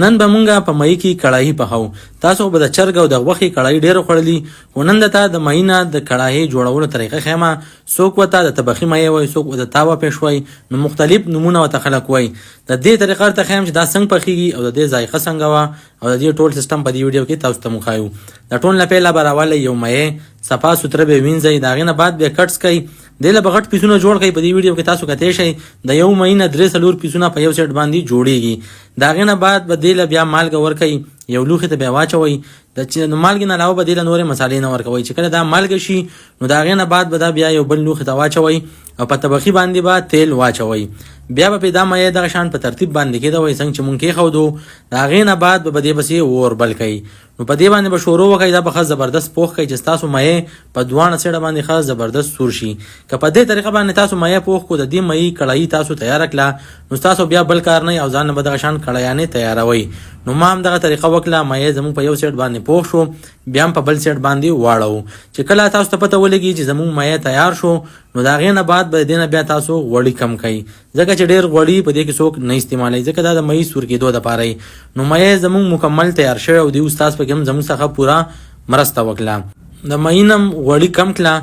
نن به مونږه په مئی کې کړاهي پخو. تاسو به د چرګ او د غوښې کړاهي ډېره خوړلي خو نن درته د مئی نه د کړاهي جوړولو طریقه ښیمه. څوک ورته د طبخي مئی وایي، څوک ورته تاوه پېش وایي، نو مختلف نومونه ورته خلک وایي. د دې طریقه درته ښیم چې دا څنګه پخېږي او د دې ذایقه څنګه وه او د دې ټول سیسټم په دې ویډیو کې تاسو ته موږ ښایو. د ټول نه پیله به راولئ یو مئی، صفا سوتره به یې وینځئ، د هغې نه بعد بیا کټس کوئ. دې له به غټ پیسونه جوړ کړئ. په دې ویډیو کې تاسو کتی شئ د یو مئی نه 3-4 پیسونه په یو سیټ باندې جوړیږي. د هغې نه بعد به دې له بیا مالګه ورکئ، یو لوښي ته بیا واچوئ. د مالګې نه علاوه به دې له نورې مسالې نه ورکوئ. چې کله دا مالګه شي نو د هغې نه بعد به دا بیا یو بل لوښي ته واچوئ او په طبخي باندې به تیل واچوئ. بیا به دا مئی دغه شان په ترتیب باندې کېدوئ څنګه چې مونږ کېښودو. د هغې نه بعد به دې پسې اور بل کوئ. نو په دې باندې به شروع وکړئ. دا به ښه زبردست پوخ کړئ چې ستاسو مئی په دواړه سیډه باندې ښه زبردست سور شي. که په دې طریقه باندې تاسو مئی پوخ کړو، د دې مئی کړاهي تاسو تیاره کړه، نو ستاسو بیا بل کار نه او ځان نه به دغه شان کړایانې تیاروئ. نو ما هم دغه طریقه وکړه. مئی زموږ په یو سیټ باندې پوخ شو، بیا هم په بل سیټ باندې واړو. چې کله تاسو ته پته ولګي چې زموږ مئی تیار شو، نو د هغې نه بعد به د دې نه بیا تاسو غوړي کم کړئ، ځکه چې ډېر غوړي په دې کې څوک نه استعمالوي، ځکه دا د مئی سور کېدو دپاره یي. نو مئی زموږ مکمل تیار شوی او دې استاد پکې هم زموږ څخه پوره مرسته وکړه. د مئی نه غوړي کم کړه.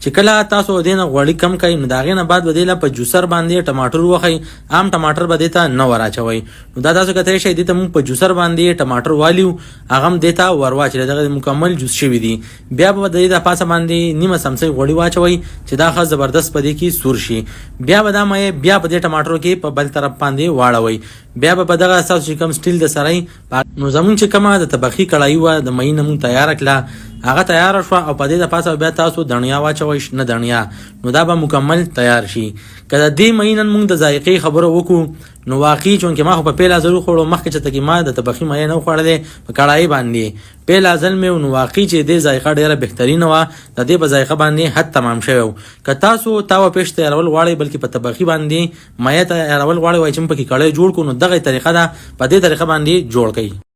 چې کله تاسو دې نه غوړي کم کړئ، نو د هغې نه بعد به دې له په جوسر باندې ټماټر وخئ. عام ټماټر به دې ته نه ور اچوئ. نو دا تاسو کتی شئ دې ته مونږ په جوسر باندې ټماټر والیو، هغه هم دې ته ور واچوئ. دغه مکمل جوس شوي دي. بیا به دې د پاسه باندې نیمه سمڅۍ غوړي واچوئ چې دا ښه زبردست په دې کې سور شي. بیا به دا مئی بیا په دې ټماټرو کې په بل طرف باندې واړوئ. بیا به په دغه تاسو چې کوم سټیل د سرۍ نو زمونږ چې کومه د طبخي کړاهي وه د مئی نه مونږ تیاره کړه، هغه تیاره شوه او په دې د پاسه بیا تاسو دڼیا واچوئ، شنه دڼیا، نو دا به مکمل تیار شي. که د دې مئی نن مونږ د ذایقې خبره وکړو، نو واقعي چونکې ما خو په پیل ځل وخوړو، مخکې چې ته ما د طبخي مئی نه وخوړلی په کړاهي باندې پیل ځل مې، نو واقعي چې دې ذایقه ډېره بهترینه وه. د دې په ذایقه باندې حد تمام شوی و. که تاسو تاوه پېش تیارول غواړئ بلکې په طبخي باندې مئی تیارول غواړئ، وایي چې موږ پکې کړاهي جوړ کړو، نو دغه طریقه ده، په دې طریقه باندې جوړ کړئ.